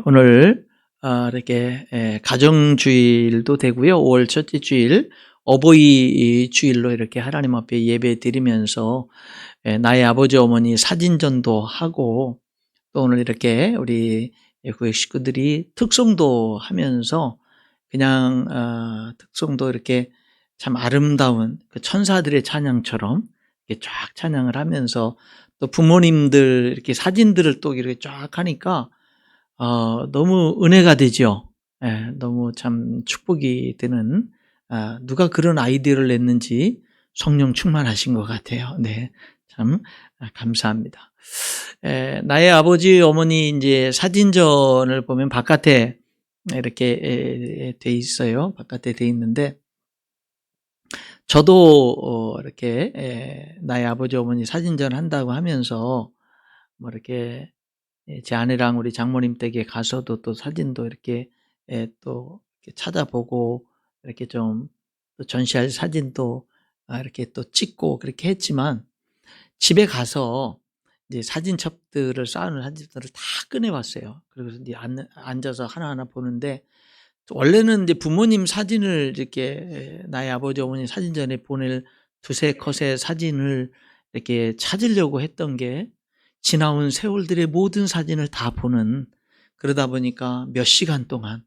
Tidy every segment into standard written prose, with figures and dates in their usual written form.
오늘 이렇게 가정주일도 되고요. 5월 첫째 주일 어버이 주일로 이렇게 하나님 앞에 예배 드리면서 나의 아버지 어머니 사진전도 하고, 또 오늘 이렇게 우리 교회 식구들이 특송도 하면서 그냥 특송도 이렇게 참 아름다운 그 천사들의 찬양처럼 이렇게 쫙 찬양을 하면서, 또 부모님들 이렇게 사진들을 또 이렇게 쫙 하니까 너무 은혜가 되죠. 너무 참 축복이 되는, 누가 그런 아이디어를 냈는지 성령 충만하신 것 같아요. 네, 참 감사합니다. 나의 아버지 어머니 이제 사진전을 보면 바깥에 이렇게 돼 있어요. 바깥에 돼 있는데, 저도 이렇게 나의 아버지 어머니 사진전 한다고 하면서 뭐 이렇게 제 아내랑 우리 장모님 댁에 가서도 또 사진도 이렇게 또 이렇게 찾아보고, 이렇게 좀 또 전시할 사진도 이렇게 또 찍고 그렇게 했지만, 집에 가서 이제 사진첩들을 쌓아놓은 사진첩들을 다 꺼내 봤어요. 그리고 이제 앉아서 하나하나 보는데, 원래는 이제 부모님 사진을 이렇게 나의 아버지 어머니 사진전에 보낼 두세 컷의 사진을 이렇게 찾으려고 했던 게, 지나온 세월들의 모든 사진을 다 보는, 그러다 보니까 몇 시간 동안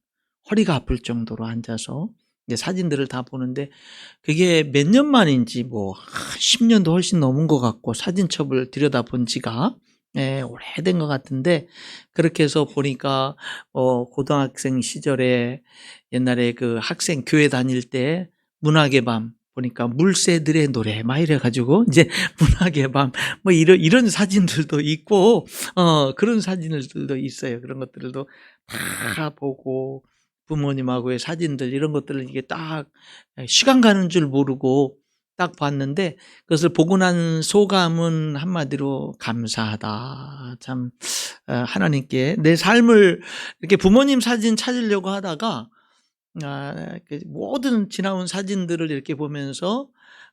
허리가 아플 정도로 앉아서 이제 사진들을 다 보는데, 그게 몇 년 만인지 뭐 10년도 훨씬 넘은 것 같고, 사진첩을 들여다본 지가 오래된 것 같은데, 그렇게 해서 보니까 고등학생 시절에 옛날에 그 학생 교회 다닐 때 문학의 밤 보니까 물새들의 노래 막 이래가지고 이제 문학의 밤 뭐 이런 사진들도 있고, 그런 사진들도 있어요. 그런 것들도 다 보고, 부모님하고의 사진들 이런 것들을 이게 딱 시간 가는 줄 모르고 딱 봤는데, 그것을 보고 난 소감은 한마디로 감사하다. 참 하나님께 내 삶을 이렇게 부모님 사진 찾으려고 하다가 그 모든 지나온 사진들을 이렇게 보면서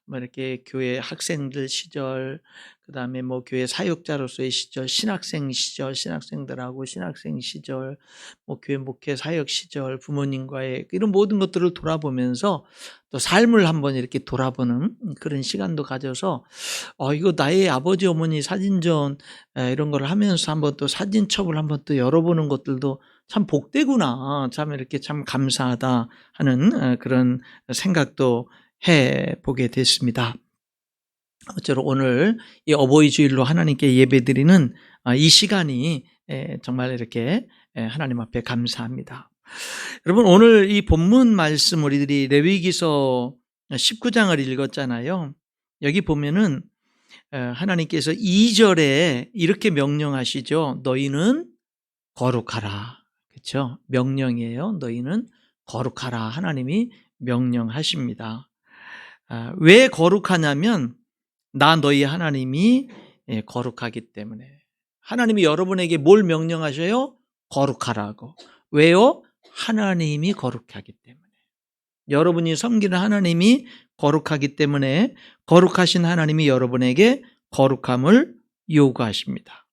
뭐 이렇게 교회 학생들 시절, 그다음에 뭐 교회 사역자로서의 시절, 신학생 시절, 신학생들하고 신학생 시절, 뭐 교회 목회 사역 시절, 부모님과의 이런 모든 것들을 돌아보면서 또 삶을 한번 이렇게 돌아보는 그런 시간도 가져서, 이거 나의 아버지 어머니 사진전 이런 걸 하면서 한번 또 사진첩을 한번 또 열어보는 것들도 참 복되구나, 참 이렇게 참 감사하다 하는 그런 생각도 해보게 됐습니다. 아무쪼록 오늘 이 어버이 주일로 하나님께 예배드리는 이 시간이 정말 이렇게 하나님 앞에 감사합니다. 여러분, 오늘 이 본문 말씀 우리들이 레위기서 19장을 읽었잖아요. 여기 보면은 하나님께서 2절에 이렇게 명령하시죠. 너희는 거룩하라. 그렇죠? 명령이에요. 너희는 거룩하라. 하나님이 명령하십니다. 왜 거룩하냐면, 나 너희 하나님이 거룩하기 때문에. 하나님이 여러분에게 뭘 명령하셔요? 거룩하라고. 왜요? 하나님이 거룩하기 때문에. 여러분이 섬기는 하나님이 거룩하기 때문에 거룩하신 하나님이 여러분에게 거룩함을 요구하십니다.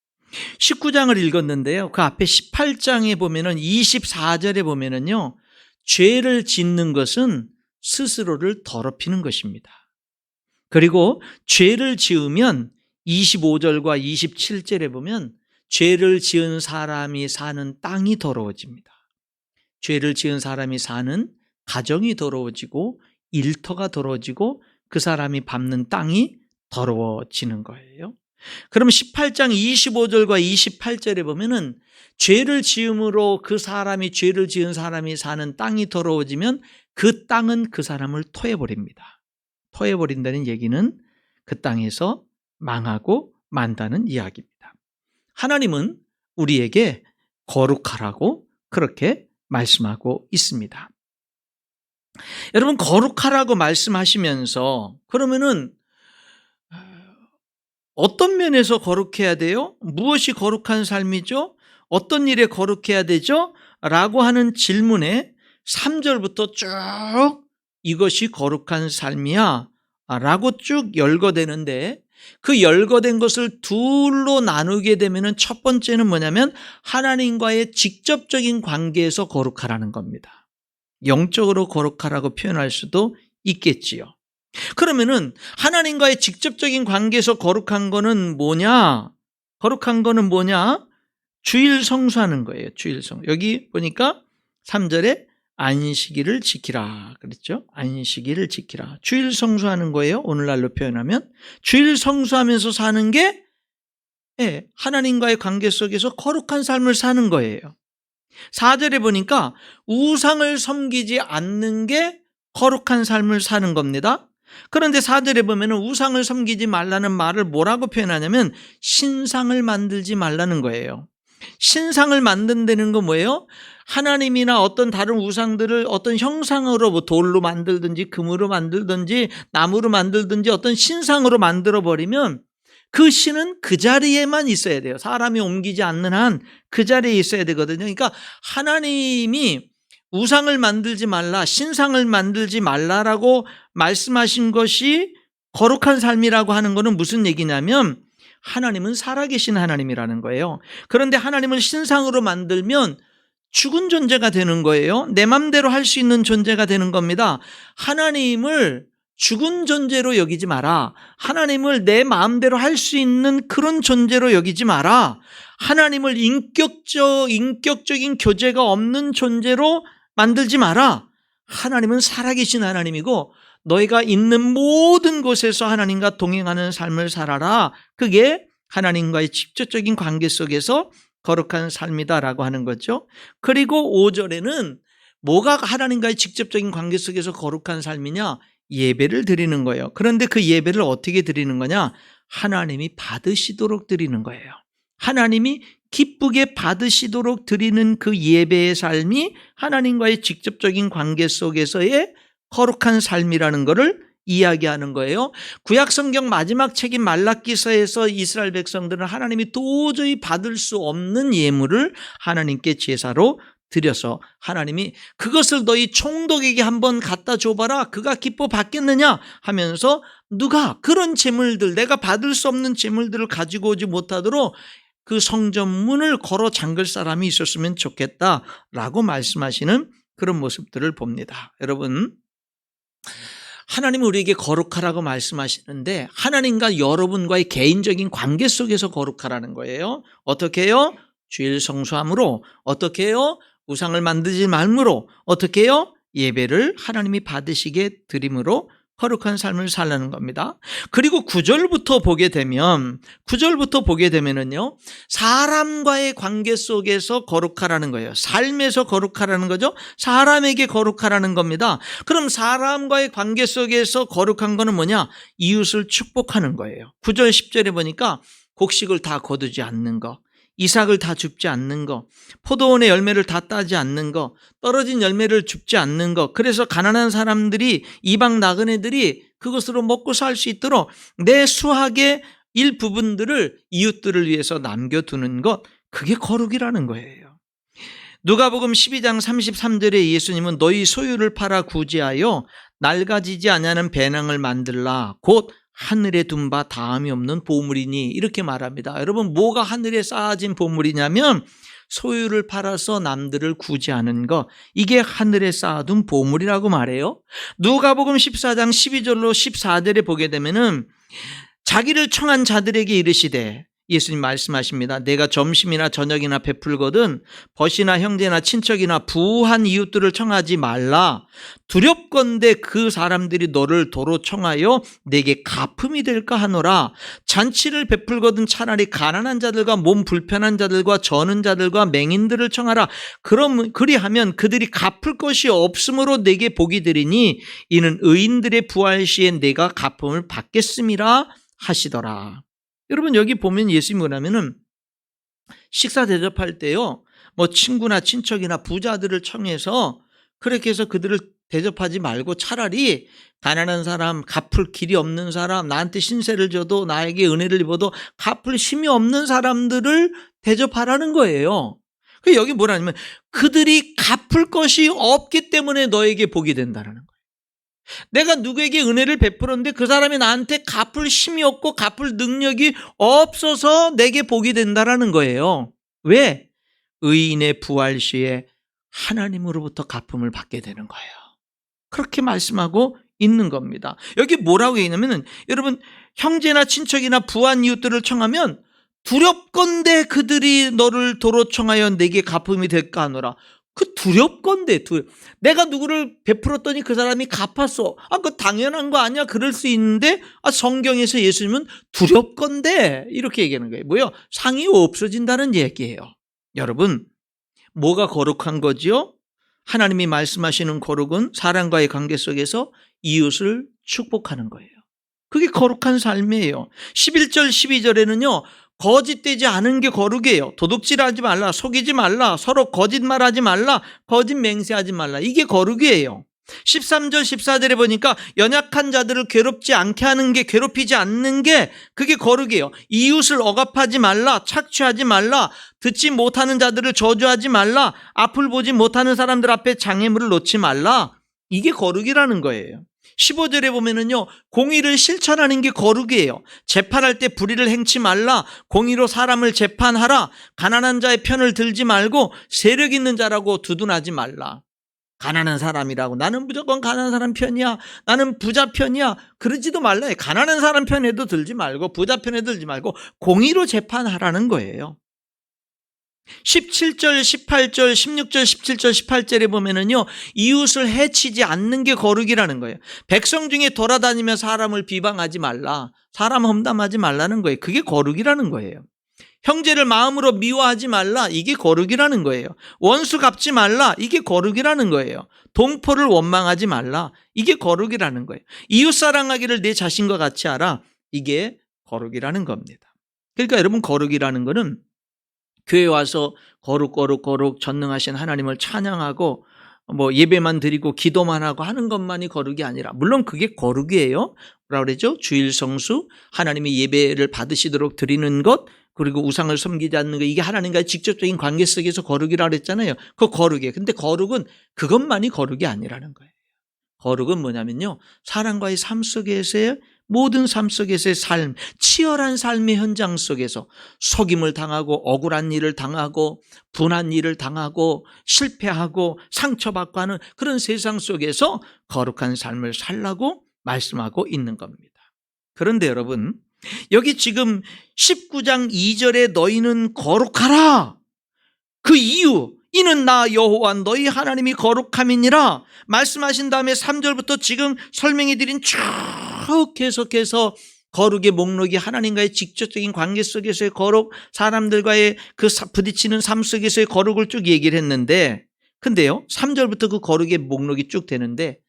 19장을 읽었는데요. 그 앞에 18장에 보면은 24절에 보면은요, 죄를 짓는 것은 스스로를 더럽히는 것입니다. 그리고 죄를 지으면 25절과 27절에 보면 죄를 지은 사람이 사는 땅이 더러워집니다. 죄를 지은 사람이 사는 가정이 더러워지고, 일터가 더러워지고, 그 사람이 밟는 땅이 더러워지는 거예요. 그러면 18장 25절과 28절에 보면은 죄를 지음으로 그 사람이, 죄를 지은 사람이 사는 땅이 더러워지면 그 땅은 그 사람을 토해버립니다. 토해버린다는 얘기는 그 땅에서 망하고 만다는 이야기입니다. 하나님은 우리에게 거룩하라고 그렇게 말씀하고 있습니다. 여러분, 거룩하라고 말씀하시면서 그러면은 어떤 면에서 거룩해야 돼요? 무엇이 거룩한 삶이죠? 어떤 일에 거룩해야 되죠? 라고 하는 질문에 3절부터 쭉 이것이 거룩한 삶이야 라고 쭉 열거되는데, 그 열거된 것을 둘로 나누게 되면은 첫 번째는 뭐냐면 하나님과의 직접적인 관계에서 거룩하라는 겁니다. 영적으로 거룩하라고 표현할 수도 있겠지요. 그러면은 하나님과의 직접적인 관계에서 거룩한 거는 뭐냐? 거룩한 거는 뭐냐? 주일 성수하는 거예요. 주일 성. 여기 보니까 3절에 안식일을 지키라 그랬죠. 안식일을 지키라. 주일 성수하는 거예요. 오늘날로 표현하면 주일 성수하면서 사는 게 하나님과의 관계 속에서 거룩한 삶을 사는 거예요. 4절에 보니까 우상을 섬기지 않는 게 거룩한 삶을 사는 겁니다. 그런데 4절에 보면 우상을 섬기지 말라는 말을 뭐라고 표현하냐면 신상을 만들지 말라는 거예요. 신상을 만든다는 건 뭐예요? 하나님이나 어떤 다른 우상들을 어떤 형상으로 뭐 돌로 만들든지 금으로 만들든지 나무로 만들든지 어떤 신상으로 만들어 버리면 그 신은 그 자리에만 있어야 돼요. 사람이 옮기지 않는 한 그 자리에 있어야 되거든요. 그러니까 하나님이 우상을 만들지 말라, 신상을 만들지 말라라고 말씀하신 것이 거룩한 삶이라고 하는 것은 무슨 얘기냐면 하나님은 살아계신 하나님이라는 거예요. 그런데 하나님을 신상으로 만들면 죽은 존재가 되는 거예요. 내 맘대로 할 수 있는 존재가 되는 겁니다. 하나님을 죽은 존재로 여기지 마라. 하나님을 내 마음대로 할 수 있는 그런 존재로 여기지 마라. 하나님을 인격적인 교제가 없는 존재로 만들지 마라. 하나님은 살아계신 하나님이고 너희가 있는 모든 곳에서 하나님과 동행하는 삶을 살아라. 그게 하나님과의 직접적인 관계 속에서 거룩한 삶이다라고 하는 거죠. 그리고 5절에는 뭐가 하나님과의 직접적인 관계 속에서 거룩한 삶이냐? 예배를 드리는 거예요. 그런데 그 예배를 어떻게 드리는 거냐? 하나님이 받으시도록 드리는 거예요. 하나님이 기쁘게 받으시도록 드리는 그 예배의 삶이 하나님과의 직접적인 관계 속에서의 거룩한 삶이라는 것을 이야기하는 거예요. 구약 성경 마지막 책인 말라기서에서 이스라엘 백성들은 하나님이 도저히 받을 수 없는 예물을 하나님께 제사로 드려서 하나님이 그것을 너희 총독에게 한번 갖다 줘봐라. 그가 기뻐 받겠느냐 하면서 누가 그런 제물들 내가 받을 수 없는 제물들을 가지고 오지 못하도록 그 성전문을 걸어 잠글 사람이 있었으면 좋겠다라고 말씀하시는 그런 모습들을 봅니다. 여러분, 하나님은 우리에게 거룩하라고 말씀하시는데 하나님과 여러분과의 개인적인 관계 속에서 거룩하라는 거예요. 어떻게 해요? 주일 성수함으로. 어떻게 해요? 우상을 만들지 말므로. 어떻게 해요? 예배를 하나님이 받으시게 드림으로 거룩한 삶을 살라는 겁니다. 그리고 9절부터 보게 되면은요, 사람과의 관계 속에서 거룩하라는 거예요. 삶에서 거룩하라는 거죠. 사람에게 거룩하라는 겁니다. 그럼 사람과의 관계 속에서 거룩한 거는 뭐냐? 이웃을 축복하는 거예요. 9절 10절에 보니까 곡식을 다 거두지 않는 거, 이삭을 다 줍지 않는 거, 포도원의 열매를 다 따지 않는 거, 떨어진 열매를 줍지 않는 거. 그래서 가난한 사람들이, 이방 나그네들이 그것으로 먹고 살 수 있도록 내 수확의 일부분들을 이웃들을 위해서 남겨두는 것, 그게 거룩이라는 거예요. 누가복음 12장 33절에 예수님은 너희 소유를 팔아 구제하여 낡아지지 아니하는 배낭을 만들라. 곧 하늘에 둔 바 다함이 없는 보물이니, 이렇게 말합니다. 여러분, 뭐가 하늘에 쌓아진 보물이냐면 소유를 팔아서 남들을 구제하는 것, 이게 하늘에 쌓아둔 보물이라고 말해요. 누가복음 14장 12절로 14절에 보게 되면은 자기를 청한 자들에게 이르시되, 예수님 말씀하십니다. 내가 점심이나 저녁이나 베풀거든 벗이나 형제나 친척이나 부한 이웃들을 청하지 말라. 두렵건대 그 사람들이 너를 도로 청하여 내게 가품이 될까 하노라. 잔치를 베풀거든 차라리 가난한 자들과 몸 불편한 자들과 저는 자들과 맹인들을 청하라. 그리하면 그들이 갚을 것이 없으므로 내게 복이 되리니 이는 의인들의 부활 시에 내가 가품을 받겠음이라 하시더라. 여러분, 여기 보면 예수님이 뭐냐면은 식사 대접할 때요, 뭐 친구나 친척이나 부자들을 청해서 그렇게 해서 그들을 대접하지 말고 차라리 가난한 사람, 갚을 길이 없는 사람, 나한테 신세를 져도 나에게 은혜를 입어도 갚을 힘이 없는 사람들을 대접하라는 거예요. 여기 뭐라냐면 그들이 갚을 것이 없기 때문에 너에게 복이 된다는 거예요. 내가 누구에게 은혜를 베풀었는데 그 사람이 나한테 갚을 힘이 없고 갚을 능력이 없어서 내게 복이 된다라는 거예요. 왜? 의인의 부활 시에 하나님으로부터 갚음을 받게 되는 거예요. 그렇게 말씀하고 있는 겁니다. 여기 뭐라고 얘기냐면은, 여러분, 형제나 친척이나 부한 이웃들을 청하면 두렵건대 그들이 너를 도로 청하여 내게 갚음이 될까 하노라. 그 두렵건대, 내가 누구를 베풀었더니 그 사람이 갚았어. 그거 당연한 거 아니야? 그럴 수 있는데, 성경에서 예수님은 두렵건대 이렇게 얘기하는 거예요. 뭐요? 상이 없어진다는 얘기예요. 여러분, 뭐가 거룩한 거지요? 하나님이 말씀하시는 거룩은 사람과의 관계 속에서 이웃을 축복하는 거예요. 그게 거룩한 삶이에요. 11절 12절에는요. 거짓되지 않은 게 거룩이에요. 도둑질하지 말라, 속이지 말라, 서로 거짓말하지 말라, 거짓 맹세하지 말라. 이게 거룩이에요. 13절 14절에 보니까 연약한 자들을 괴롭지 않게 하는 게, 괴롭히지 않는 게 그게 거룩이에요. 이웃을 억압하지 말라, 착취하지 말라, 듣지 못하는 자들을 저주하지 말라, 앞을 보지 못하는 사람들 앞에 장애물을 놓지 말라. 이게 거룩이라는 거예요. 15절에 보면은요, 공의를 실천하는 게 거룩이에요. 재판할 때 불의를 행치 말라, 공의로 사람을 재판하라, 가난한 자의 편을 들지 말고 세력 있는 자라고 두둔하지 말라. 가난한 사람이라고 나는 무조건 가난한 사람 편이야, 나는 부자 편이야, 그러지도 말라. 가난한 사람 편에도 들지 말고 부자 편에 들지 말고 공의로 재판하라는 거예요. 17절, 18절, 16절, 17절, 18절에 보면은요, 이웃을 해치지 않는 게 거룩이라는 거예요. 백성 중에 돌아다니며 사람을 비방하지 말라, 사람 험담하지 말라는 거예요. 그게 거룩이라는 거예요. 형제를 마음으로 미워하지 말라, 이게 거룩이라는 거예요. 원수 갚지 말라, 이게 거룩이라는 거예요. 동포를 원망하지 말라, 이게 거룩이라는 거예요. 이웃 사랑하기를 내 자신과 같이 하라, 이게 거룩이라는 겁니다. 그러니까 여러분, 거룩이라는 거는 교회 와서 거룩 전능하신 하나님을 찬양하고 예배만 드리고 기도만 하고 하는 것만이 거룩이 아니라, 물론 그게 거룩이에요. 뭐라 그러죠? 주일 성수, 하나님이 예배를 받으시도록 드리는 것, 그리고 우상을 섬기지 않는 것, 이게 하나님과의 직접적인 관계 속에서 거룩이라고 그랬잖아요. 그거 거룩이에요. 근데 거룩은 그것만이 거룩이 아니라는 거예요. 거룩은 뭐냐면요, 사람과의 삶 속에서의, 모든 삶 속에서의 삶, 치열한 삶의 현장 속에서 속임을 당하고 억울한 일을 당하고 분한 일을 당하고 실패하고 상처받고 하는 그런 세상 속에서 거룩한 삶을 살라고 말씀하고 있는 겁니다. 그런데 여러분, 여기 지금 19장 2절에 너희는 거룩하라, 그 이유, 이는 나 여호와 너희 하나님이 거룩함이니라 말씀하신 다음에 3절부터 지금 설명해 드린 쭉 계속해서 거룩의 목록이 하나님과의 직접적인 관계 속에서의 거룩, 사람들과의 그 부딪히는 삶 속에서의 거룩을 쭉 얘기를 했는데, 근데요, 3절부터 그 거룩의 목록이 쭉 되는데,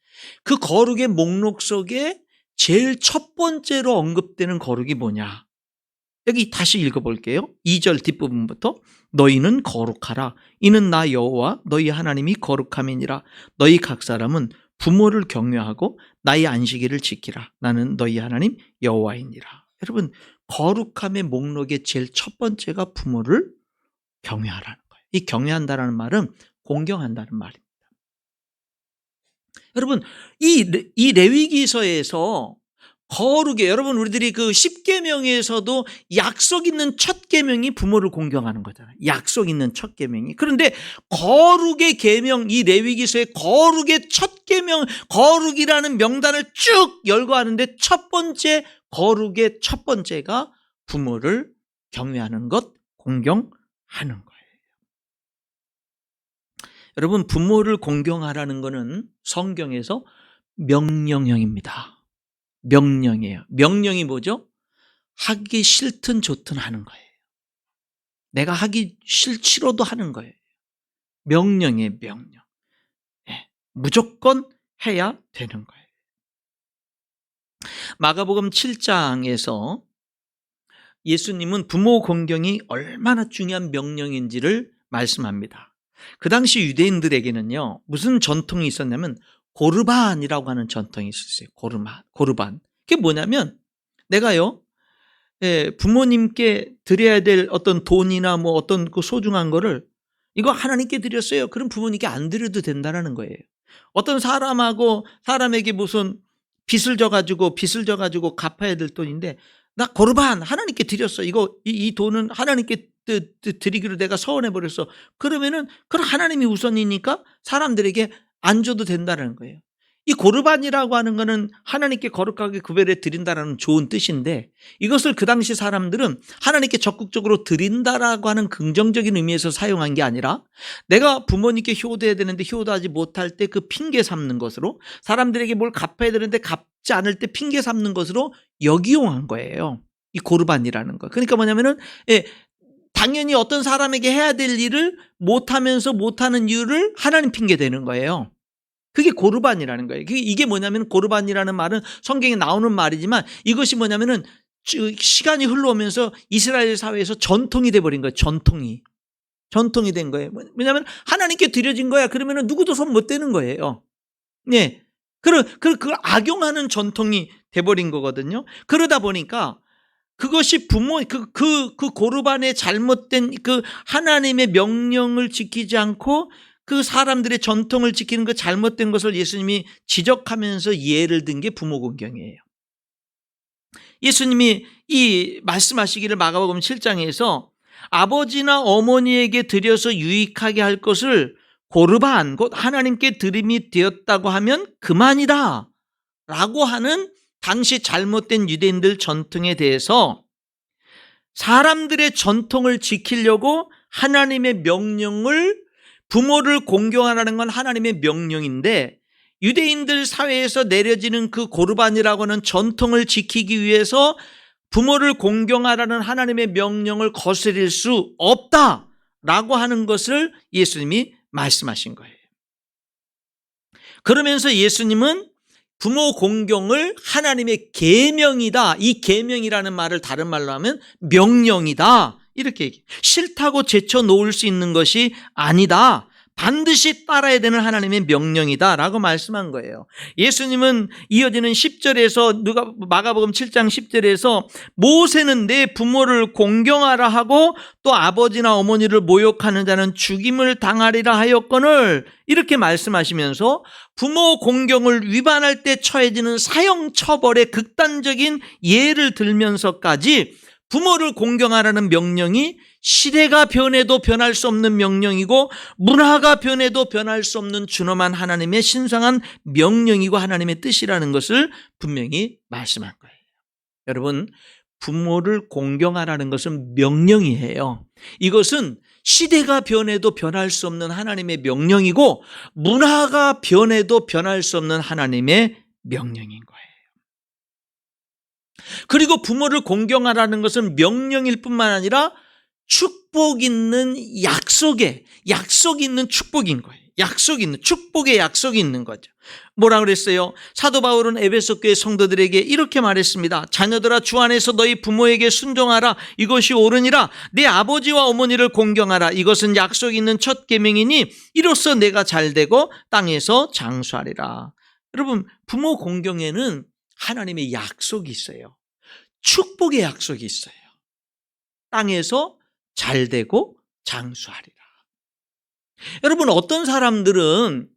그 거룩의 목록 속에 제일 첫 번째로 언급되는 거룩이 뭐냐? 여기 다시 읽어볼게요. 2절 뒷부분부터. 너희는 거룩하라, 이는 나 여호와 너희 하나님이 거룩함이니라. 너희 각 사람은 부모를 경외하고 나의 안식일을 지키라. 나는 너희 하나님 여호와이니라. 여러분, 거룩함의 목록의 제일 첫 번째가 부모를 경외하라는 거예요. 이 경외한다라는 말은 공경한다는 말입니다. 여러분, 이 레위기서에서 거룩에, 여러분, 우리들이 그 10계명에서도 약속 있는 첫 계명이 부모를 공경하는 거잖아요. 약속 있는 첫 계명이. 그런데 거룩의 계명, 이 레위기서의 거룩의 첫 계명, 거룩이라는 명단을 쭉 열거하는데 첫 번째, 거룩의 첫 번째가 부모를 경외하는 것, 공경하는 거예요. 여러분, 부모를 공경하라는 것은 성경에서 명령형입니다. 명령이에요. 명령이 뭐죠? 하기 싫든 좋든 하는 거예요. 내가 하기 싫지로도 하는 거예요. 명령이에요, 명령. 네, 무조건 해야 되는 거예요. 마가복음 7장에서 예수님은 부모 공경이 얼마나 중요한 명령인지를 말씀합니다. 그 당시 유대인들에게는요, 무슨 전통이 있었냐면 고르반이라고 하는 전통이 있었어요. 고르반. 그게 뭐냐면, 내가요, 부모님께 드려야 될 어떤 돈이나 어떤 그 소중한 거를, 이거 하나님께 드렸어요. 그럼 부모님께 안 드려도 된다는 거예요. 어떤 사람에게 무슨 빚을 져가지고 갚아야 될 돈인데, 나 고르반 하나님께 드렸어. 이 돈은 하나님께 드리기로 내가 서원해 버렸어. 그러면은 그럼 하나님이 우선이니까 사람들에게 안 줘도 된다는 거예요. 이 고르반이라고 하는 거는 하나님께 거룩하게 구별해 드린다라는 좋은 뜻인데, 이것을 그 당시 사람들은 하나님께 적극적으로 드린다라고 하는 긍정적인 의미에서 사용한 게 아니라, 내가 부모님께 효도해야 되는데 효도하지 못할 때 그 핑계 삼는 것으로, 사람들에게 뭘 갚아야 되는데 갚지 않을 때 핑계 삼는 것으로 역이용한 거예요, 이 고르반이라는 거. 그러니까 뭐냐면은, 당연히 어떤 사람에게 해야 될 일을 못하면서 못하는 이유를 하나님 핑계 대는 거예요. 그게 고르반이라는 거예요. 이게 뭐냐면, 고르반이라는 말은 성경에 나오는 말이지만, 이것이 뭐냐면은 시간이 흘러오면서 이스라엘 사회에서 전통이 돼버린 거예요. 전통이 된 거예요. 왜냐하면 하나님께 드려진 거야. 그러면은 누구도 손 못 대는 거예요. 네. 그걸 악용하는 전통이 돼버린 거거든요. 그러다 보니까 그것이 그 고르반의 잘못된 그 하나님의 명령을 지키지 않고 그 사람들의 전통을 지키는 그 잘못된 것을 예수님이 지적하면서 예를 든 게 부모 공경이에요. 예수님이 이 말씀하시기를 마가복음 7장에서 아버지나 어머니에게 드려서 유익하게 할 것을 고르반, 곧 하나님께 드림이 되었다고 하면 그만이다 라고 하는 당시 잘못된 유대인들 전통에 대해서, 사람들의 전통을 지키려고 하나님의 명령을, 부모를 공경하라는 건 하나님의 명령인데, 유대인들 사회에서 내려지는 그 고르반이라고 하는 전통을 지키기 위해서 부모를 공경하라는 하나님의 명령을 거스릴 수 없다라고 하는 것을 예수님이 말씀하신 거예요. 그러면서 예수님은 부모 공경을 하나님의 계명이다, 이 계명이라는 말을 다른 말로 하면 명령이다, 이렇게 얘기해요. 싫다고 제쳐놓을 수 있는 것이 아니다, 반드시 따라야 되는 하나님의 명령이다 라고 말씀한 거예요. 예수님은 이어지는 10절에서 마가복음 7장 10절에서 모세는 내 부모를 공경하라 하고 또 아버지나 어머니를 모욕하는 자는 죽임을 당하리라 하였거늘, 이렇게 말씀하시면서 부모 공경을 위반할 때 처해지는 사형 처벌의 극단적인 예를 들면서까지 부모를 공경하라는 명령이 시대가 변해도 변할 수 없는 명령이고, 문화가 변해도 변할 수 없는 준엄한 하나님의 신성한 명령이고 하나님의 뜻이라는 것을 분명히 말씀한 거예요. 여러분, 부모를 공경하라는 것은 명령이에요. 이것은 시대가 변해도 변할 수 없는 하나님의 명령이고, 문화가 변해도 변할 수 없는 하나님의 명령인 거예요. 그리고 부모를 공경하라는 것은 명령일 뿐만 아니라 축복 있는 약속이 있는 축복인 거예요. 축복의 약속이 있는 거죠. 뭐라 그랬어요? 사도 바울은 에베소 교회 성도들에게 이렇게 말했습니다. 자녀들아, 주 안에서 너희 부모에게 순종하라. 이것이 옳으니라. 내 아버지와 어머니를 공경하라. 이것은 약속 있는 첫 계명이니 이로써 내가 잘되고 땅에서 장수하리라. 여러분, 부모 공경에는 하나님의 약속이 있어요. 축복의 약속이 있어요. 땅에서 잘되고 장수하리라. 여러분, 어떤 사람들은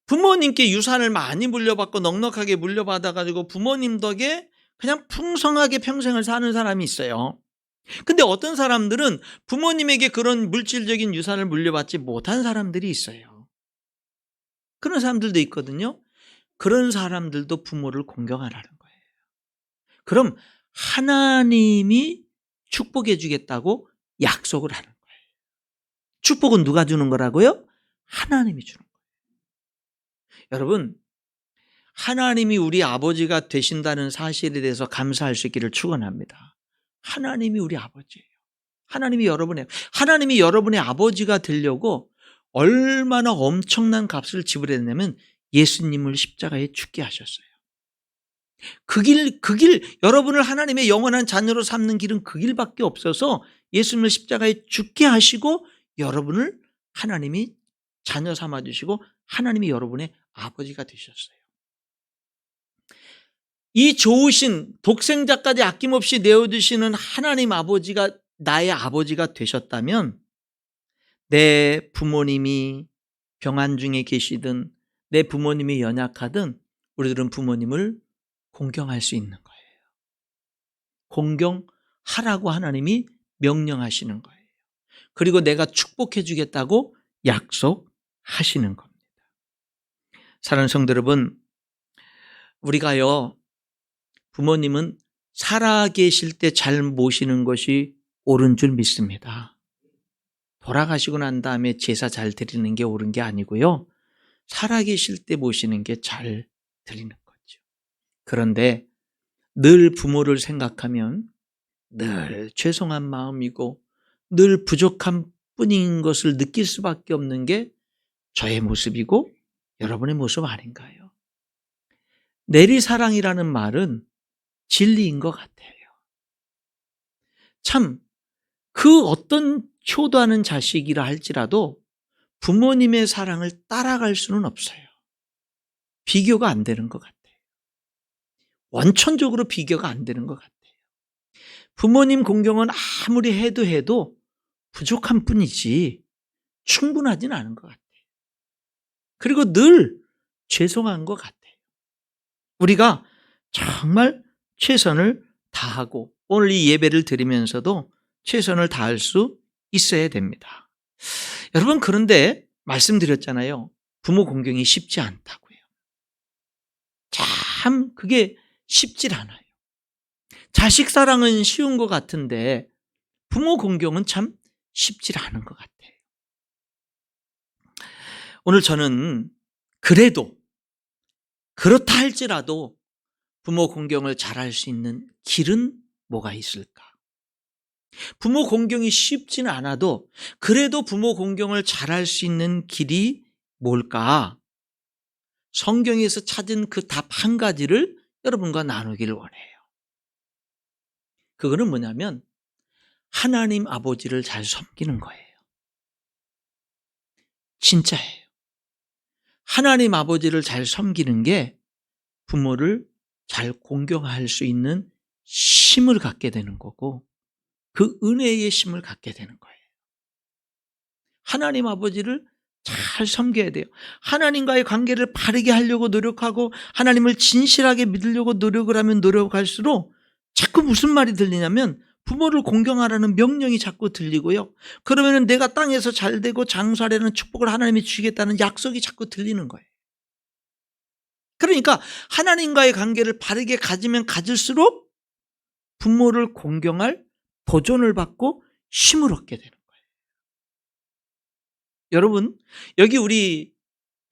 부모님께 유산을 많이 물려받고 넉넉하게 물려받아가지고 부모님 덕에 그냥 풍성하게 평생을 사는 사람이 있어요. 근데 어떤 사람들은 부모님에게 그런 물질적인 유산을 물려받지 못한 사람들이 있어요. 그런 사람들도 있거든요. 그런 사람들도 부모를 공경하라는 거예요. 그럼 하나님이 축복해 주겠다고 약속을 하는 거예요. 축복은 누가 주는 거라고요? 하나님이 주는 거예요. 여러분, 하나님이 우리 아버지가 되신다는 사실에 대해서 감사할 수 있기를 축원합니다. 하나님이 우리 아버지예요. 하나님이 여러분의 아버지가 되려고 얼마나 엄청난 값을 지불했냐면 예수님을 십자가에 죽게 하셨어요. 그 길, 여러분을 하나님의 영원한 자녀로 삼는 길은 그 길밖에 없어서 예수님을 십자가에 죽게 하시고 여러분을 하나님이 자녀 삼아주시고 하나님이 여러분의 아버지가 되셨어요. 이 좋으신 독생자까지 아낌없이 내어주시는 하나님 아버지가 나의 아버지가 되셨다면 내 부모님이 병환 중에 계시든 내 부모님이 연약하든 우리들은 부모님을 공경할 수 있는 거예요. 공경하라고 하나님이 명령하시는 거예요. 그리고 내가 축복해 주겠다고 약속하시는 겁니다. 사랑하는 성도 여러분, 우리가요, 부모님은 살아계실 때 잘 모시는 것이 옳은 줄 믿습니다. 돌아가시고 난 다음에 제사 잘 드리는 게 옳은 게 아니고요, 살아계실 때 모시는 게 잘 드리는 거죠. 그런데 늘 부모를 생각하면 늘 죄송한 마음이고 늘 부족한 뿐인 것을 느낄 수밖에 없는 게 저의 모습이고 여러분의 모습 아닌가요? 내리사랑이라는 말은 진리인 것 같아요. 참, 그 어떤 효도하는 자식이라 할지라도 부모님의 사랑을 따라갈 수는 없어요. 비교가 안 되는 것 같아요. 원천적으로 비교가 안 되는 것 같아요. 부모님 공경은 아무리 해도 부족한 뿐이지 충분하진 않은 것 같아요. 그리고 늘 죄송한 것 같아요. 우리가 정말 최선을 다하고 오늘 이 예배를 드리면서도 최선을 다할 수 있어야 됩니다. 여러분, 그런데 말씀드렸잖아요. 부모 공경이 쉽지 않다고요. 참 그게 쉽질 않아요. 자식 사랑은 쉬운 것 같은데 부모 공경은 참 쉽질 않은 것 같아요. 오늘 저는 그래도 그렇다 할지라도 부모 공경을 잘할 수 있는 길은 뭐가 있을까? 부모 공경이 쉽지는 않아도 그래도 부모 공경을 잘할 수 있는 길이 뭘까? 성경에서 찾은 그 답 한 가지를 여러분과 나누기를 원해요. 그거는 뭐냐면 하나님 아버지를 잘 섬기는 거예요. 진짜예요. 하나님 아버지를 잘 섬기는 게 부모를 잘 공경할 수 있는 힘을 갖게 되는 거고 그 은혜의 힘을 갖게 되는 거예요. 하나님 아버지를 잘 섬겨야 돼요. 하나님과의 관계를 바르게 하려고 노력하고 하나님을 진실하게 믿으려고 노력을 하면 노력할수록 자꾸 무슨 말이 들리냐면 부모를 공경하라는 명령이 자꾸 들리고요. 그러면 내가 땅에서 잘 되고 장수하려는 축복을 하나님이 주겠다는 약속이 자꾸 들리는 거예요. 그러니까 하나님과의 관계를 바르게 가지면 가질수록 부모를 공경할 도전을 받고 힘을 얻게 되는 거예요. 여러분, 여기 우리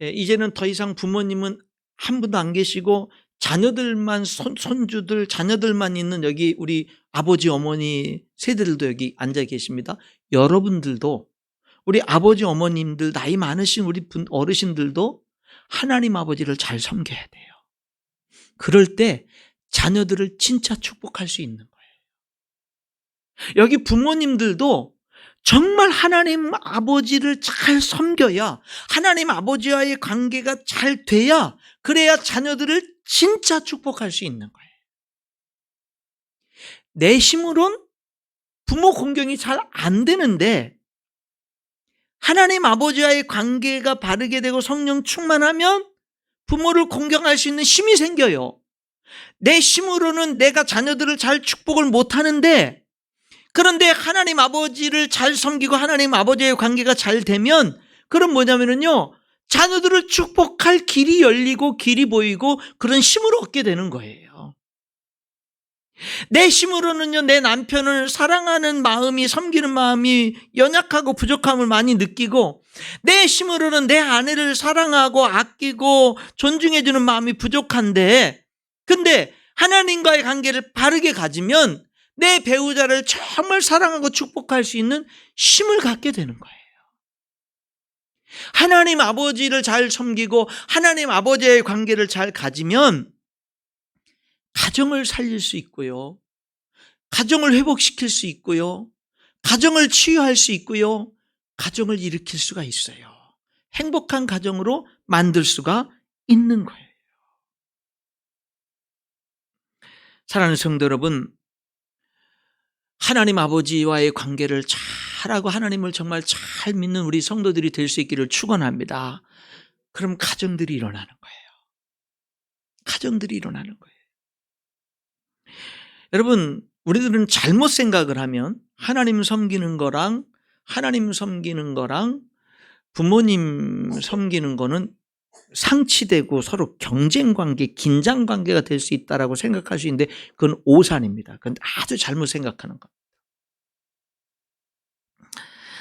이제는 더 이상 부모님은 한 분도 안 계시고 자녀들만 손주들 자녀들만 있는 여기 우리 아버지 어머니 세대들도 여기 앉아 계십니다. 여러분들도 우리 아버지 어머님들 나이 많으신 우리 어르신들도 하나님 아버지를 잘 섬겨야 돼요. 그럴 때 자녀들을 진짜 축복할 수 있는 거예요. 여기 부모님들도 정말 하나님 아버지를 잘 섬겨야 하나님 아버지와의 관계가 잘 돼야 그래야 자녀들을 진짜 축복할 수 있는 거예요. 내 힘으론 부모 공경이 잘 안 되는데 하나님 아버지와의 관계가 바르게 되고 성령 충만하면 부모를 공경할 수 있는 힘이 생겨요. 내 힘으로는 내가 자녀들을 잘 축복을 못하는데 그런데 하나님 아버지를 잘 섬기고 하나님 아버지의 관계가 잘 되면 그럼 뭐냐면요 자녀들을 축복할 길이 열리고 길이 보이고 그런 힘을 얻게 되는 거예요. 내 힘으로는요 내 남편을 사랑하는 마음이 섬기는 마음이 연약하고 부족함을 많이 느끼고 내 힘으로는 내 아내를 사랑하고 아끼고 존중해주는 마음이 부족한데 근데 하나님과의 관계를 바르게 가지면 내 배우자를 정말 사랑하고 축복할 수 있는 힘을 갖게 되는 거예요. 하나님 아버지를 잘 섬기고 하나님 아버지의 관계를 잘 가지면 가정을 살릴 수 있고요. 가정을 회복시킬 수 있고요. 가정을 치유할 수 있고요. 가정을 일으킬 수가 있어요. 행복한 가정으로 만들 수가 있는 거예요. 사랑하는 성도 여러분, 하나님 아버지와의 관계를 잘 잘하고 하나님을 정말 잘 믿는 우리 성도들이 될 수 있기를 축원합니다. 그럼 가정들이 일어나는 거예요. 가정들이 일어나는 거예요. 여러분, 우리들은 잘못 생각을 하면 하나님 섬기는 거랑 부모님 섬기는 거는 상치되고 서로 경쟁관계, 긴장관계가 될 수 있다고 생각할 수 있는데 그건 오산입니다. 그건 아주 잘못 생각하는 겁니다.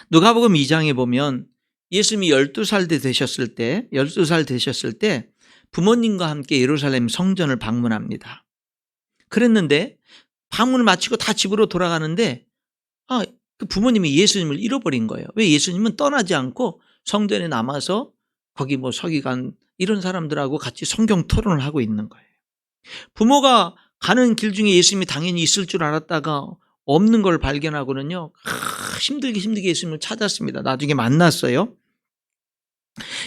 누가복음 2장에 보면 예수님이 12살 되셨을 때 부모님과 함께 예루살렘 성전을 방문합니다. 그랬는데 방문을 마치고 다 집으로 돌아가는데 그 부모님이 예수님을 잃어버린 거예요. 왜? 예수님은 떠나지 않고 성전에 남아서 거기 서기관 이런 사람들하고 같이 성경 토론을 하고 있는 거예요. 부모가 가는 길 중에 예수님이 당연히 있을 줄 알았다가 없는 걸 발견하고는요, 힘들게 예수님을 찾았습니다. 나중에 만났어요.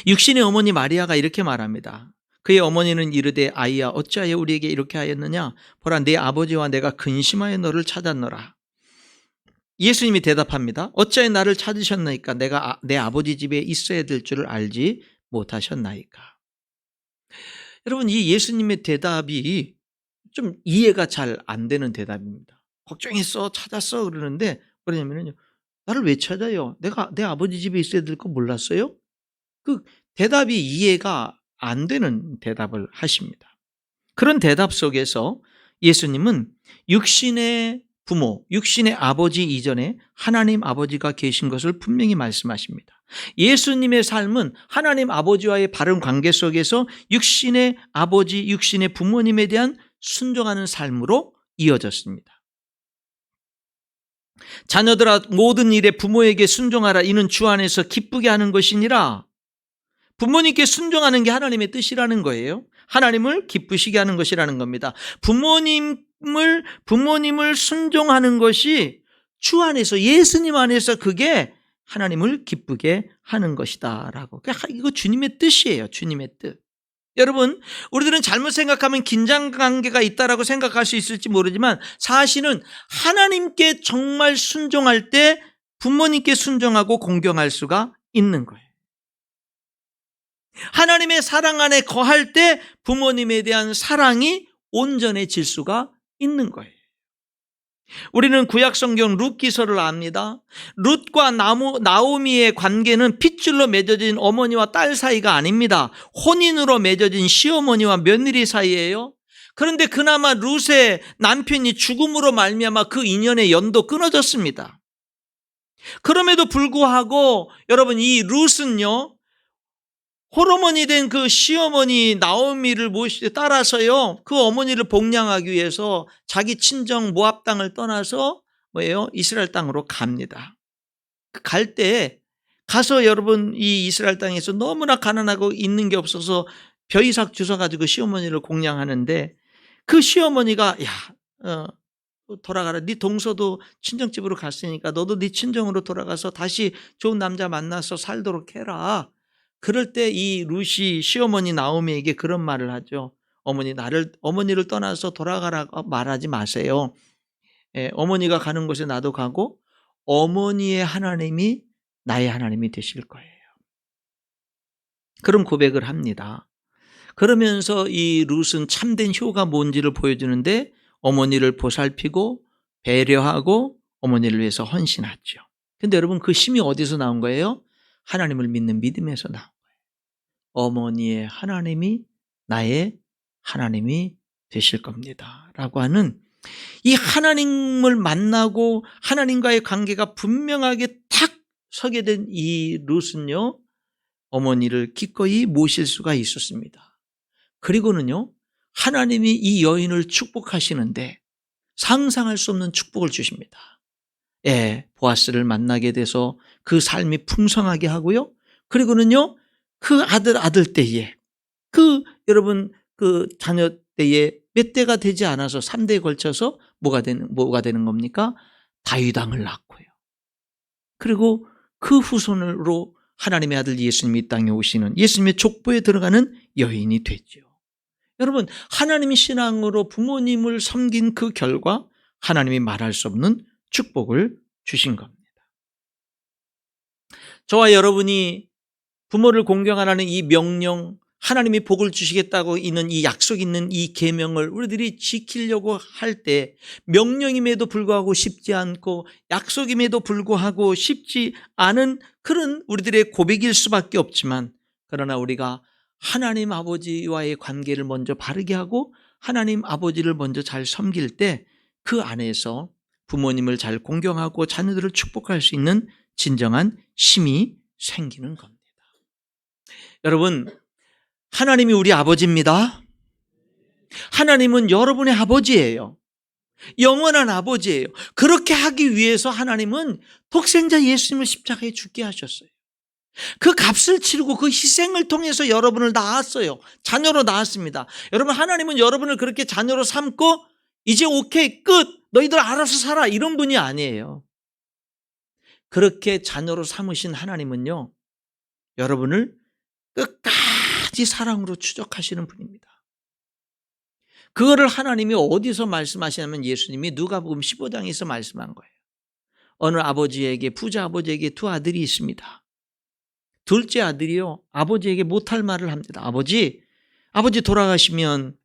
육신의 어머니 마리아가 이렇게 말합니다. 그의 어머니는 이르되 아이야 어찌하여 우리에게 이렇게 하였느냐? 보라 내 아버지와 내가 근심하여 너를 찾았노라. 예수님이 대답합니다. 어찌하여 나를 찾으셨나이까? 내가 내 아버지 집에 있어야 될 줄을 알지 못하셨나이까? 여러분, 이 예수님의 대답이 좀 이해가 잘 안 되는 대답입니다. 걱정했어, 찾았어 그러는데 뭐냐면요, 나를 왜 찾아요? 내가 내 아버지 집에 있어야 될 거 몰랐어요? 그 대답이 이해가 안 되는 대답을 하십니다. 그런 대답 속에서 예수님은 육신의 부모, 육신의 아버지 이전에 하나님 아버지가 계신 것을 분명히 말씀하십니다. 예수님의 삶은 하나님 아버지와의 바른 관계 속에서 육신의 아버지, 육신의 부모님에 대한 순종하는 삶으로 이어졌습니다. 자녀들아 모든 일에 부모에게 순종하라. 이는 주 안에서 기쁘게 하는 것이니라. 부모님께 순종하는 게 하나님의 뜻이라는 거예요. 하나님을 기쁘시게 하는 것이라는 겁니다. 부모님을 순종하는 것이 주 안에서, 예수님 안에서 그게 하나님을 기쁘게 하는 것이다라고. 이거 주님의 뜻이에요. 주님의 뜻. 여러분, 우리들은 잘못 생각하면 긴장관계가 있다라고 생각할 수 있을지 모르지만 사실은 하나님께 정말 순종할 때 부모님께 순종하고 공경할 수가 있는 거예요. 하나님의 사랑 안에 거할 때 부모님에 대한 사랑이 온전해질 수가 있는 거예요. 우리는 구약성경 룻기서를 압니다. 룻과 나오미의 관계는 핏줄로 맺어진 어머니와 딸 사이가 아닙니다. 혼인으로 맺어진 시어머니와 며느리 사이예요. 그런데 그나마 룻의 남편이 죽음으로 말미암아 그 인연의 연도 끊어졌습니다. 그럼에도 불구하고 여러분, 이 룻은요, 홀어머니 된 그 시어머니 나오미를 따라서요, 그 어머니를 복양하기 위해서 자기 친정 모압 땅을 떠나서 이스라엘 땅으로 갑니다. 갈 때 가서 여러분, 이 이스라엘 땅에서 너무나 가난하고 있는 게 없어서 벼이삭 주워가지고 시어머니를 공양하는데 그 시어머니가 돌아가라. 네 동서도 친정집으로 갔으니까 너도 네 친정으로 돌아가서 다시 좋은 남자 만나서 살도록 해라. 그럴 때 이 룻이 시어머니 나오미에게 그런 말을 하죠. 어머니를 떠나서 돌아가라고 말하지 마세요. 어머니가 가는 곳에 나도 가고 어머니의 하나님이 나의 하나님이 되실 거예요. 그런 고백을 합니다. 그러면서 이 룻은 참된 효가 뭔지를 보여주는데 어머니를 보살피고 배려하고 어머니를 위해서 헌신하죠. 근데 여러분, 그 힘이 어디서 나온 거예요? 하나님을 믿는 믿음에서 나온 거예요. 어머니의 하나님이 나의 하나님이 되실 겁니다 라고 하는 이 하나님을 만나고 하나님과의 관계가 분명하게 탁 서게 된 이 룻은요, 어머니를 기꺼이 모실 수가 있었습니다. 그리고는요, 하나님이 이 여인을 축복하시는데 상상할 수 없는 축복을 주십니다. 보아스를 만나게 돼서 그 삶이 풍성하게 하고요, 그리고는요, 그 아들 때에 여러분 그 자녀 때에 몇 대가 되지 않아서 3대에 걸쳐서 뭐가 되는 겁니까? 다윗 왕을 낳고요. 그리고 그 후손으로 하나님의 아들 예수님이 이 땅에 오시는, 예수님의 족보에 들어가는 여인이 되죠. 여러분, 하나님의 신앙으로 부모님을 섬긴 그 결과 하나님이 말할 수 없는 축복을 주신 겁니다. 저와 여러분이 부모를 공경하라는 이 명령, 하나님이 복을 주시겠다고 있는 이 약속 있는 이 계명을 우리들이 지키려고 할 때 명령임에도 불구하고 쉽지 않고 약속임에도 불구하고 쉽지 않은 그런 우리들의 고백일 수밖에 없지만, 그러나 우리가 하나님 아버지와의 관계를 먼저 바르게 하고 하나님 아버지를 먼저 잘 섬길 때 그 안에서 부모님을 잘 공경하고 자녀들을 축복할 수 있는 진정한 힘이 생기는 겁니다. 여러분, 하나님이 우리 아버지입니다. 하나님은 여러분의 아버지예요. 영원한 아버지예요. 그렇게 하기 위해서 하나님은 독생자 예수님을 십자가에 죽게 하셨어요. 그 값을 치르고 그 희생을 통해서 여러분을 낳았어요. 자녀로 낳았습니다. 여러분, 하나님은 여러분을 그렇게 자녀로 삼고 이제 오케이 끝, 너희들 알아서 살아, 이런 분이 아니에요. 그렇게 자녀로 삼으신 하나님은요, 여러분을 끝까지 사랑으로 추적하시는 분입니다. 그거를 하나님이 어디서 말씀하시냐면 예수님이 누가복음 15장에서 말씀한 거예요. 어느 아버지에게, 부자 아버지에게 두 아들이 있습니다. 둘째 아들이요, 아버지에게 못할 말을 합니다. 아버지 돌아가시면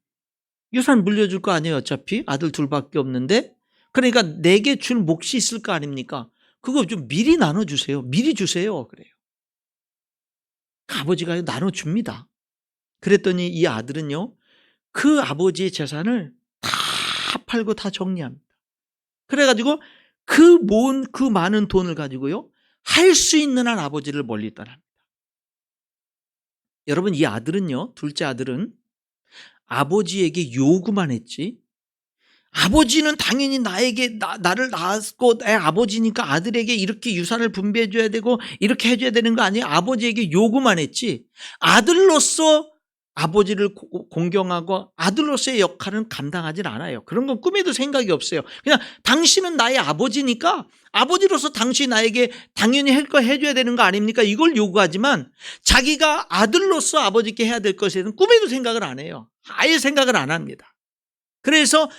유산 물려줄 거 아니에요. 어차피 아들 둘밖에 없는데. 그러니까 내게 줄 몫이 있을 거 아닙니까? 그거 좀 미리 나눠주세요. 미리 주세요. 그래요. 아버지가 나눠줍니다. 그랬더니 이 아들은요, 그 아버지의 재산을 다 팔고 다 정리합니다. 그래가지고 그 많은 돈을 가지고요, 할 수 있는 한 아버지를 멀리 떠납니다. 여러분, 이 아들은요, 둘째 아들은 아버지에게 요구만 했지, 아버지는 당연히 나를 낳았고 내 아버지니까 아들에게 이렇게 유산을 분배해 줘야 되고 이렇게 해줘야 되는 거 아니에요? 아버지에게 요구만 했지, 아들로서 아버지를 공경하고 아들로서의 역할은 감당하진 않아요. 그런 건 꿈에도 생각이 없어요. 그냥 당신은 나의 아버지니까 아버지로서 당신이 나에게 당연히 할 거 해줘야 되는 거 아닙니까? 이걸 요구하지만 자기가 아들로서 아버지께 해야 될 것에 대해서는 꿈에도 생각을 안 해요. 아예 생각을 안 합니다. 그래서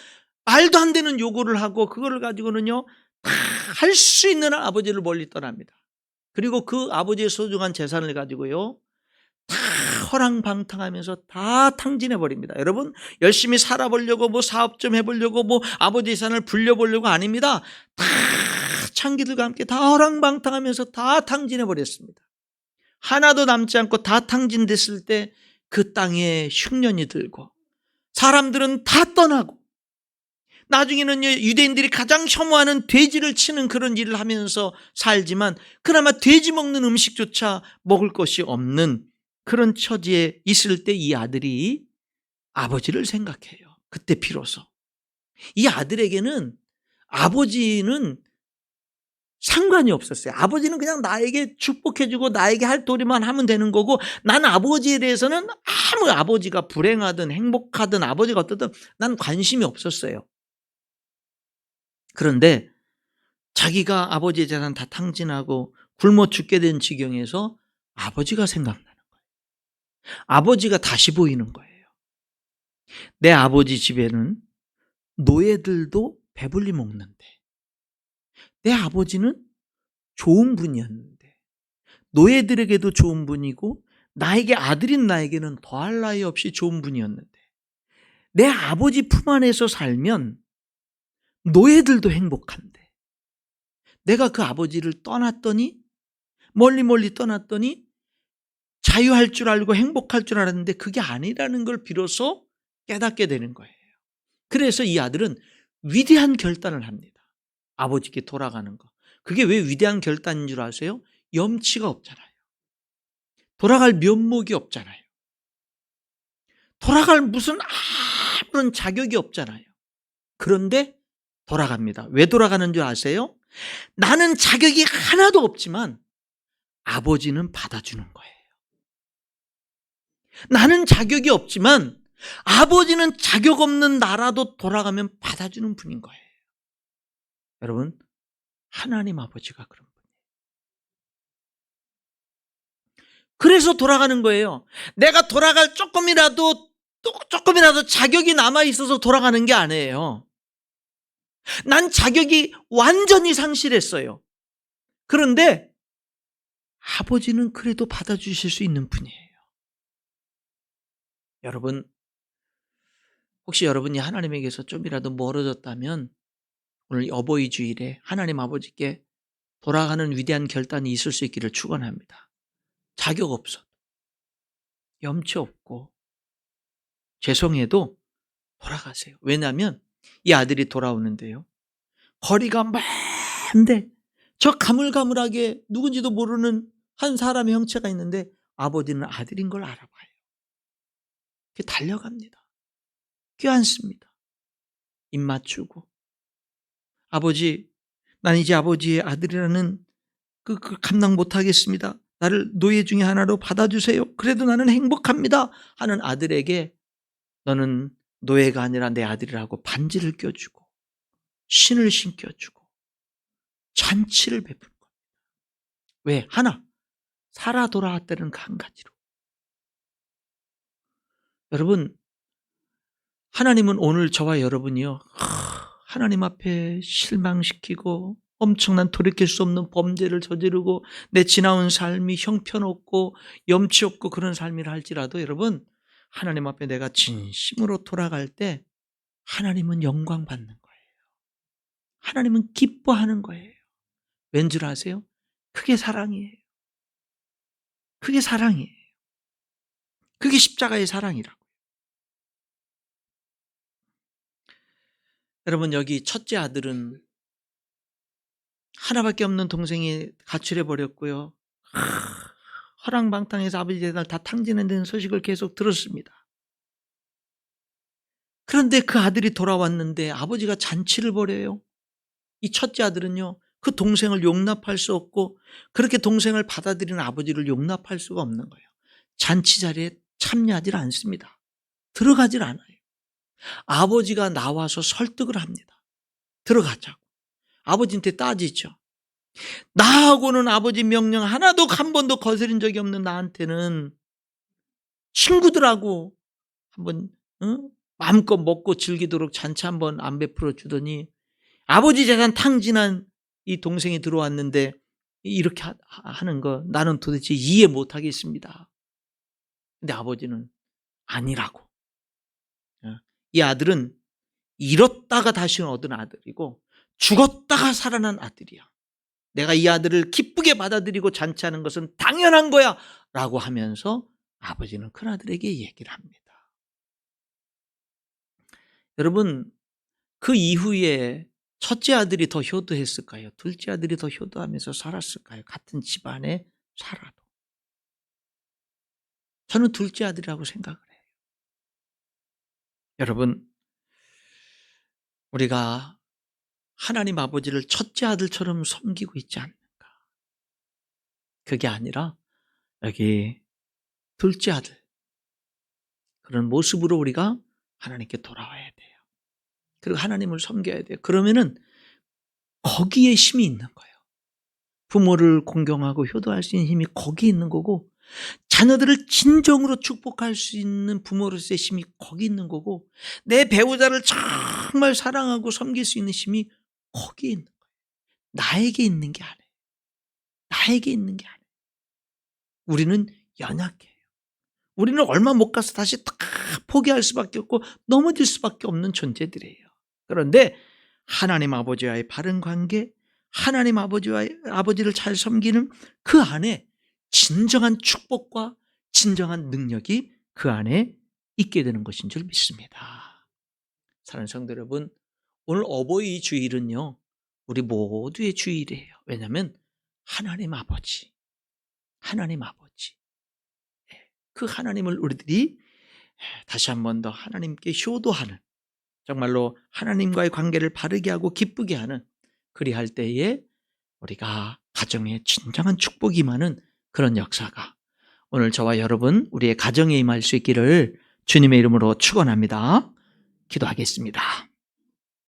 말도 안 되는 요구를 하고 그거를 가지고는요, 다 할 수 있는 아버지를 멀리 떠납니다. 그리고 그 아버지의 소중한 재산을 가지고요, 다 허랑방탕하면서 다 탕진해 버립니다. 여러분, 열심히 살아보려고 뭐 사업 좀 해보려고 뭐 아버지 재산을 불려보려고 아닙니다. 다 창기들과 함께 다 허랑방탕하면서 다 탕진해 버렸습니다. 하나도 남지 않고 다 탕진됐을 때 그 땅에 흉년이 들고 사람들은 다 떠나고 나중에는 유대인들이 가장 혐오하는 돼지를 치는 그런 일을 하면서 살지만 그나마 돼지 먹는 음식조차 먹을 것이 없는 그런 처지에 있을 때 이 아들이 아버지를 생각해요. 그때 비로소 이 아들에게는 아버지는 상관이 없었어요. 아버지는 그냥 나에게 축복해주고 나에게 할 도리만 하면 되는 거고, 난 아버지에 대해서는 아무, 아버지가 불행하든 행복하든 아버지가 어떻든 난 관심이 없었어요. 그런데 자기가 아버지의 재산 다 탕진하고 굶어 죽게 된 지경에서 아버지가 생각나는 거예요. 아버지가 다시 보이는 거예요. 내 아버지 집에는 노예들도 배불리 먹는데, 내 아버지는 좋은 분이었는데, 노예들에게도 좋은 분이고 나에게, 아들인 나에게는 더할 나위 없이 좋은 분이었는데, 내 아버지 품 안에서 살면 노예들도 행복한데 내가 그 아버지를 떠났더니, 멀리 떠났더니 자유할 줄 알고 행복할 줄 알았는데 그게 아니라는 걸 비로소 깨닫게 되는 거예요. 그래서 이 아들은 위대한 결단을 합니다. 아버지께 돌아가는 거. 그게 왜 위대한 결단인 줄 아세요? 염치가 없잖아요. 돌아갈 면목이 없잖아요. 돌아갈 무슨 아무런 자격이 없잖아요. 그런데 돌아갑니다. 왜 돌아가는 줄 아세요? 나는 자격이 하나도 없지만 아버지는 받아주는 거예요. 나는 자격이 없지만 아버지는 자격 없는 나라도 돌아가면 받아주는 분인 거예요. 여러분, 하나님 아버지가 그런 분이에요. 그래서 돌아가는 거예요. 내가 돌아갈 조금이라도 자격이 남아있어서 돌아가는 게 아니에요. 난 자격이 완전히 상실했어요. 그런데 아버지는 그래도 받아주실 수 있는 분이에요. 여러분, 혹시 여러분이 하나님에게서 좀이라도 멀어졌다면 오늘 어버이 주일에 하나님 아버지께 돌아가는 위대한 결단이 있을 수 있기를 축원합니다. 자격 없어, 염치 없고 죄송해도 돌아가세요. 왜냐하면 이 아들이 돌아오는데요, 거리가 먼데 저 가물가물하게 누군지도 모르는 한 사람의 형체가 있는데 아버지는 아들인 걸 알아봐요. 달려갑니다. 껴안습니다. 입 맞추고, 아버지, 난 이제 아버지의 아들이라는 그 감당 못하겠습니다. 나를 노예 중에 하나로 받아주세요. 그래도 나는 행복합니다 하는 아들에게 너는 노예가 아니라 내 아들이라고 반지를 껴주고 신을 신겨주고 잔치를 베푸는 겁니다. 왜? 하나, 살아 돌아왔다는 그 한 가지로. 여러분, 하나님은 오늘 저와 여러분이요, 하나님 앞에 실망시키고 엄청난 돌이킬 수 없는 범죄를 저지르고 내 지나온 삶이 형편없고 염치 없고 그런 삶이라 할지라도 여러분, 하나님 앞에 내가 진심으로 돌아갈 때 하나님은 영광 받는 거예요. 하나님은 기뻐하는 거예요. 왠 줄 아세요? 그게 사랑이에요. 그게 사랑이에요. 그게 십자가의 사랑이라고. 여러분, 여기 첫째 아들은 하나밖에 없는 동생이 가출해 버렸고요, 허랑방탕해서 아버지 재산을 다 탕진한다는 소식을 계속 들었습니다. 그런데 그 아들이 돌아왔는데 아버지가 잔치를 벌여요. 이 첫째 아들은요, 그 동생을 용납할 수 없고 그렇게 동생을 받아들이는 아버지를 용납할 수가 없는 거예요. 잔치 자리에 참여하지 않습니다. 들어가질 않아요. 아버지가 나와서 설득을 합니다. 들어가자고. 아버지한테 따지죠. 나하고는 아버지 명령 하나도 한 번도 거스린 적이 없는 나한테는 친구들하고 한번 마음껏 먹고 즐기도록 잔치 한번 안 베풀어 주더니 아버지 재산 탕진한 이 동생이 들어왔는데 이렇게 하는 거 나는 도대체 이해 못 하겠습니다. 근데 아버지는 아니라고. 이 아들은 잃었다가 다시 얻은 아들이고 죽었다가 살아난 아들이야. 내가 이 아들을 기쁘게 받아들이고 잔치하는 것은 당연한 거야 라고 하면서 아버지는 큰아들에게 얘기를 합니다. 여러분, 그 이후에 첫째 아들이 더 효도했을까요? 둘째 아들이 더 효도하면서 살았을까요? 같은 집안에 살아도. 저는 둘째 아들이라고 생각을 해요. 여러분, 우리가 하나님 아버지를 첫째 아들처럼 섬기고 있지 않는가? 그게 아니라 여기 둘째 아들, 그런 모습으로 우리가 하나님께 돌아와야 돼요. 그리고 하나님을 섬겨야 돼요. 그러면은 거기에 힘이 있는 거예요. 부모를 공경하고 효도할 수 있는 힘이 거기 있는 거고, 자녀들을 진정으로 축복할 수 있는 부모로서의 힘이 거기 있는 거고, 내 배우자를 정말 사랑하고 섬길 수 있는 힘이 거기에 있는 거예요. 나에게 있는 게 아니에요. 나에게 있는 게 아니에요. 우리는 연약해요. 우리는 얼마 못 가서 다시 다 포기할 수밖에 없고 넘어질 수밖에 없는 존재들이에요. 그런데 하나님 아버지와의 바른 관계, 하나님 아버지를 잘 섬기는 그 안에 진정한 축복과 진정한 능력이 그 안에 있게 되는 것인 줄 믿습니다. 사랑하는 성도 여러분, 오늘 어버이 주일은요, 우리 모두의 주일이에요. 왜냐하면 하나님 아버지, 그 하나님을 우리들이 다시 한 번 더 하나님께 효도하는, 정말로 하나님과의 관계를 바르게 하고 기쁘게 하는, 그리할 때에 우리가 가정에 진정한 축복이 임하는 그런 역사가 오늘 저와 여러분 우리의 가정에 임할 수 있기를 주님의 이름으로 축원합니다. 기도하겠습니다.